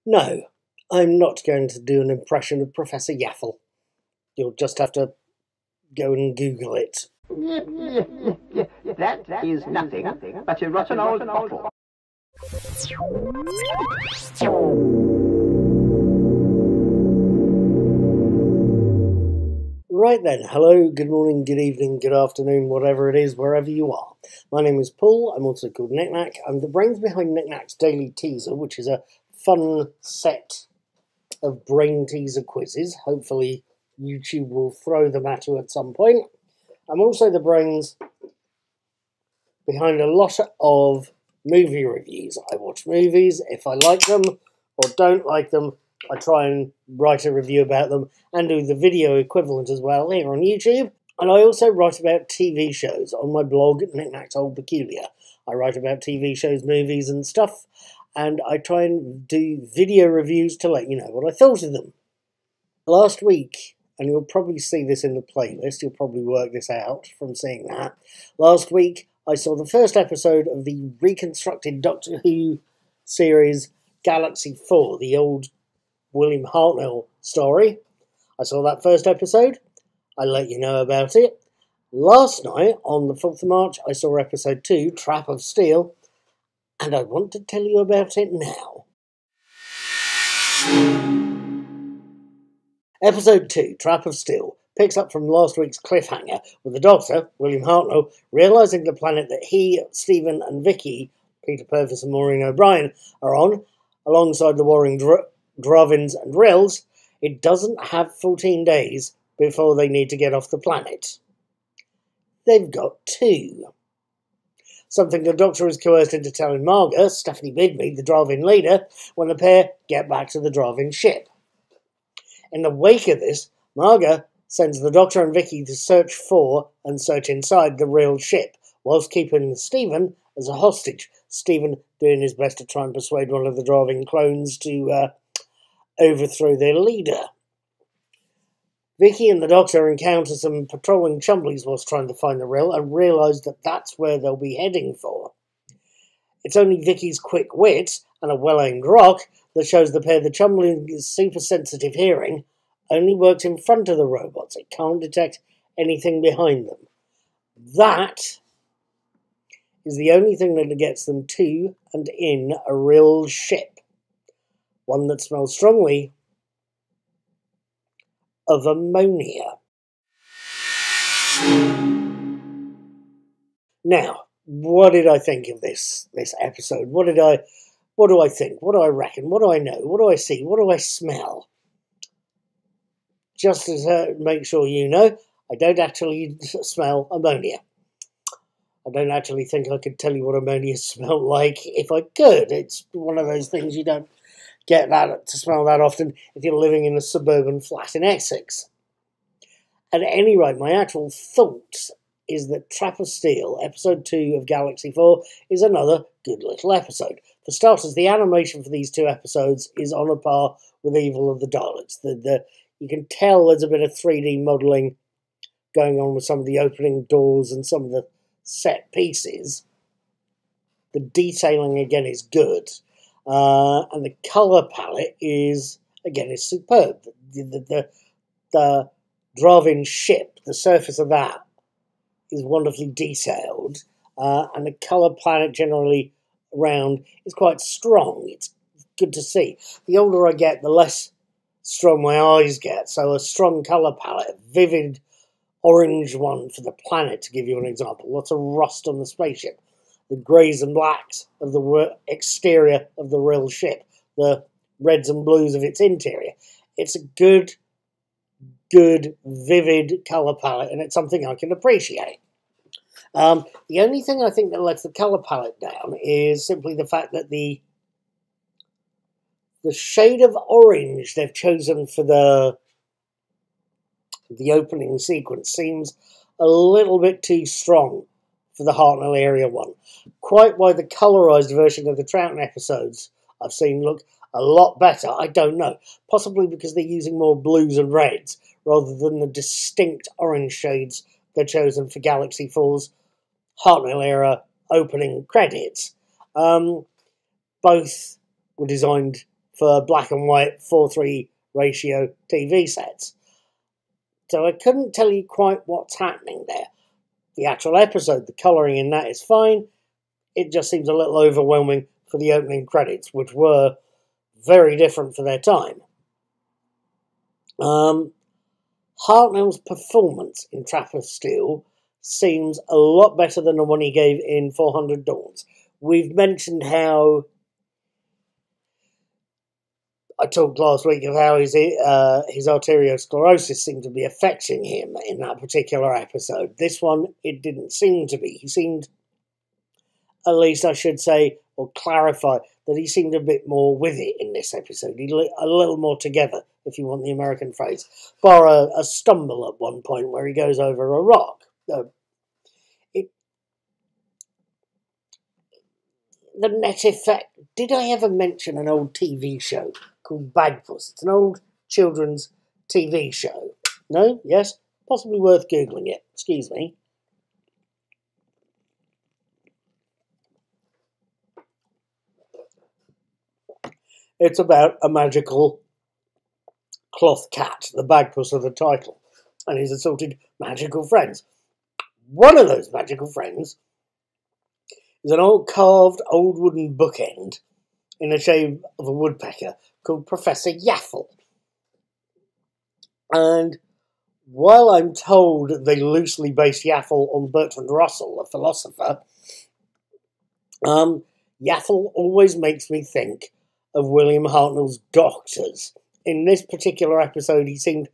No, I'm not going to do an impression of Professor Yaffle. You'll just have to go and Google it. That is nothing but a rotten old bottle. Right then, hello, good morning, good evening, good afternoon, whatever it is, wherever you are. My name is Paul, I'm also called Knickknack. I'm the brains behind Knickknack's Daily Teaser, which is a fun set of brain teaser quizzes. Hopefully YouTube will throw them at you at some point. I'm also the brains behind a lot of movie reviews. I watch movies. If I like them or don't like them, I try and write a review about them and do the video equivalent as well here on YouTube. And I also write about TV shows on my blog, Knickknack's Old Peculiar. I write about TV shows, movies and stuff, and I try and do video reviews to let you know what I thought of them. Last week, and you'll probably see this in the playlist, you'll probably work this out from seeing that. Last week, I saw the first episode of the reconstructed Doctor Who series Galaxy 4, the old William Hartnell story. I saw that first episode. I let you know about it. Last night, on the 4th of March, I saw episode 2, Trap of Steel, and I want to tell you about it now. Episode 2, Trap of Steel, picks up from last week's cliffhanger, with the Doctor, William Hartnell, realising the planet that he, Stephen and Vicky, Peter Purvis and Maureen O'Brien, are on, alongside the warring Dravins and Rills, it doesn't have 14 days before they need to get off the planet. They've got 2. Something the Doctor is coerced into telling Marga, Stephanie Bigby, the Dravin leader, when the pair get back to the Dravin ship. In the wake of this, Marga sends the Doctor and Vicky to search for and search inside the real ship, whilst keeping Stephen as a hostage. Stephen doing his best to try and persuade one of the Dravin clones to overthrow their leader. Vicky and the Doctor encounter some patrolling chumblies whilst trying to find the Rill and realise that that's where they'll be heading for. It's only Vicky's quick wit and a well-aimed rock that shows the pair the chumbling's super-sensitive hearing only works in front of the robots. It can't detect anything behind them. That is the only thing that gets them to and in a real ship. One that smells strongly of ammonia. Now, what did I think of this episode? What do I think? What do I reckon? What do I know? What do I see? What do I smell? Just to make sure you know, I don't actually smell ammonia. I don't actually think I could tell you what ammonia smelled like if I could. It's one of those things you don't get that to smell that often if you're living in a suburban flat in Essex. At any rate, my actual thought is that Trap of Steel, episode 2 of Galaxy 4, is another good little episode. For starters, the animation for these 2 episodes is on a par with Evil of the Daleks. You can tell there's a bit of 3D modelling going on with some of the opening doors and some of the set pieces. The detailing, again, is good. And the colour palette is superb. The Dravin ship, the surface of that is wonderfully detailed, and the colour palette generally around is quite strong. It's good to see. The older I get, the less strong my eyes get, so a strong colour palette, vivid orange one for the planet, to give you an example. Lots of rust on the spaceship. The greys and blacks of the exterior of the real ship, the reds and blues of its interior. It's a good, vivid colour palette, and it's something I can appreciate. The only thing I think that lets the colour palette down is simply the fact that the shade of orange they've chosen for the opening sequence seems a little bit too strong for the Hartnell area one. Quite why the colorised version of the Troughton episodes I've seen look a lot better, I don't know. Possibly because they're using more blues and reds rather than the distinct orange shades they're chosen for Galaxy 4's Hartnell era opening credits. Both were designed for black and white 4:3 ratio TV sets. So I couldn't tell you quite what's happening there. The actual episode, the colouring in that is fine. It just seems a little overwhelming for the opening credits, which were very different for their time. Hartnell's performance in Trapper Steel seems a lot better than the one he gave in 400 Dawns. We've mentioned how I talked last week of how his arteriosclerosis seemed to be affecting him in that particular episode. This one, it didn't seem to be. He seemed, at least I should say, or clarify, that he seemed a bit more with it in this episode. He a little more together, if you want the American phrase. Bar a stumble at one point where he goes over a rock. The net effect. Did I ever mention an old TV show called Bagpuss? It's an old children's TV show. No? Yes? Possibly worth Googling it. Excuse me. It's about a magical cloth cat, the Bagpuss of the title, and his assorted magical friends. One of those magical friends is an old carved old wooden bookend in the shape of a woodpecker called Professor Yaffle. And while I'm told they loosely based Yaffle on Bertrand Russell, a philosopher, Yaffle always makes me think of William Hartnell's Doctors. In this particular episode, he seemed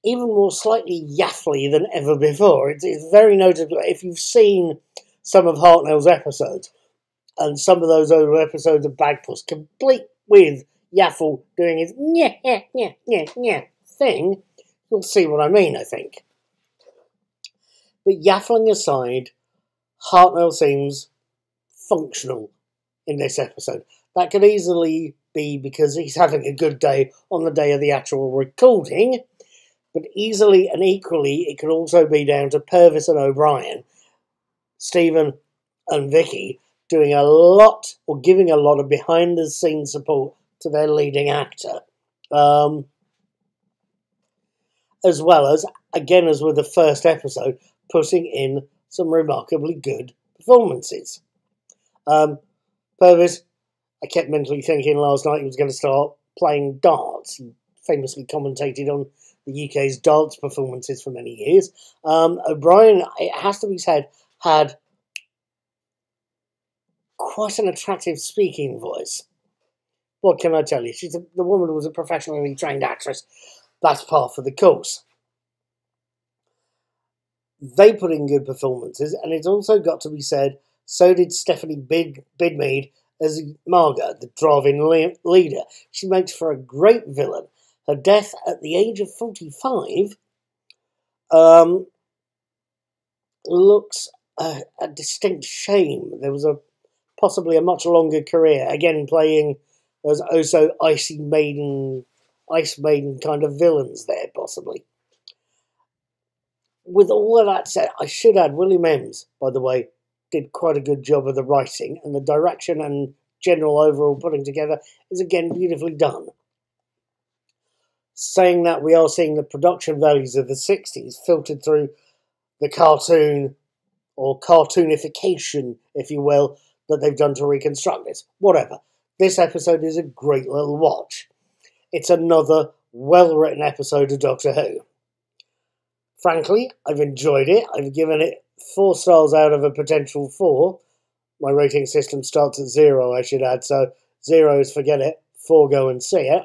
even more slightly yaffly than ever before. It's very notable. If you've seen some of Hartnell's episodes, and some of those older episodes of Bagpuss, complete with Yaffle doing his nya thing, you'll see what I mean, I think. But yaffling aside, Hartnell seems functional in this episode. That could easily be because he's having a good day on the day of the actual recording, but easily and equally it could also be down to Purvis and O'Brien, Stephen and Vicky, doing a lot, or giving a lot of behind-the-scenes support to their leading actor. As well as, again as with the first episode, putting in some remarkably good performances. Purvis, I kept mentally thinking last night he was going to start playing darts. He famously commentated on the UK's darts performances for many years. O'Brien, it has to be said, had quite an attractive speaking voice. What can I tell you? The woman was a professionally trained actress. That's par for the course. They put in good performances, and it's also got to be said, so did Stephanie Bidmead as Marga, the drive-in leader. She makes for a great villain. Her death at the age of 45 looks a distinct shame. There was possibly a much longer career, again playing those also ice maiden kind of villains there, possibly. With all of that said, I should add, William Ems, by the way, did quite a good job of the writing, and the direction and general overall putting together is again beautifully done. Saying that, we are seeing the production values of the 60s filtered through the cartoon, or cartoonification, if you will, that they've done to reconstruct this. Whatever. This episode is a great little watch. It's another well-written episode of Doctor Who. Frankly, I've enjoyed it. I've given it 4 stars out of a potential 4. My rating system starts at 0, I should add, so 0 is forget it, 4 go and see it.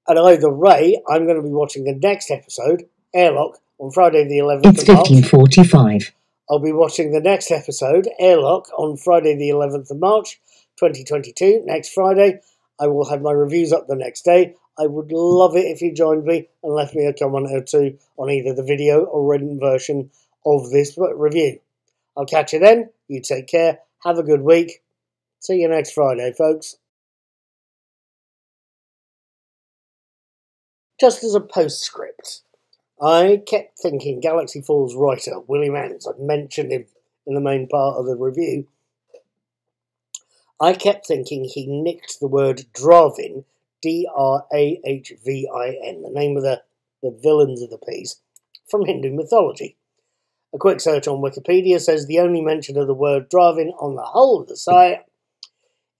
At either rate, I'm going to be watching the next episode, Airlock, on Friday the 11th of March. It's 15:45. I'll be watching the next episode, Airlock, on Friday the 11th of March, 2022, next Friday. I will have my reviews up the next day. I would love it if you joined me and left me a comment or two on either the video or written version of this review. I'll catch you then. You take care. Have a good week. See you next Friday, folks. Just as a postscript, I kept thinking Galaxy Falls writer William Ems, I've mentioned him in the main part of the review, I kept thinking he nicked the word Dravin, Drahvin, the name of the villains of the piece, from Hindu mythology. A quick search on Wikipedia says the only mention of the word Dravin on the whole of the site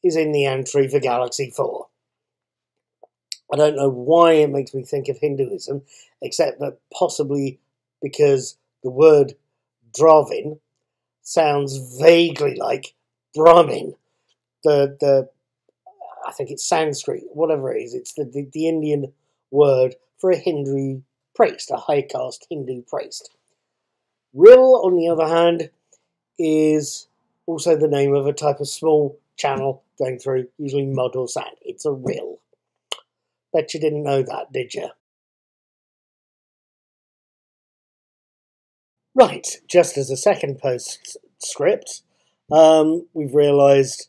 is in the entry for Galaxy 4. I don't know why it makes me think of Hinduism, except that possibly because the word Dravin sounds vaguely like Brahmin. I think it's Sanskrit, whatever it is. It's the Indian word for a Hindu priest, a high caste Hindu priest. Rill, on the other hand, is also the name of a type of small channel going through usually mud or sand. It's a rill. Bet you didn't know that, did you? Right, just as a second postscript, we've realised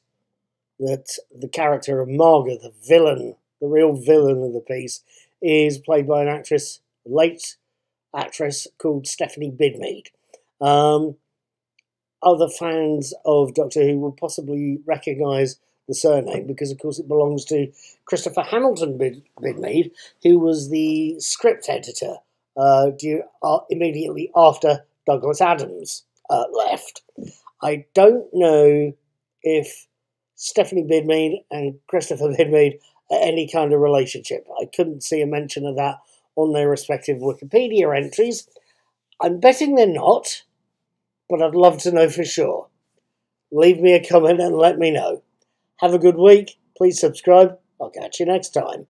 that the character of Marga, the villain, the real villain of the piece, is played by an late actress called Stephanie Bidmead. Other fans of Doctor Who will possibly recognise the surname because, of course, it belongs to Christopher Hamilton Bidmead, who was the script editor immediately after Douglas Adams left. I don't know if Stephanie Bidmead and Christopher Bidmead are any kind of relationship. I couldn't see a mention of that on their respective Wikipedia entries. I'm betting they're not, but I'd love to know for sure. Leave me a comment and let me know. Have a good week. Please subscribe. I'll catch you next time.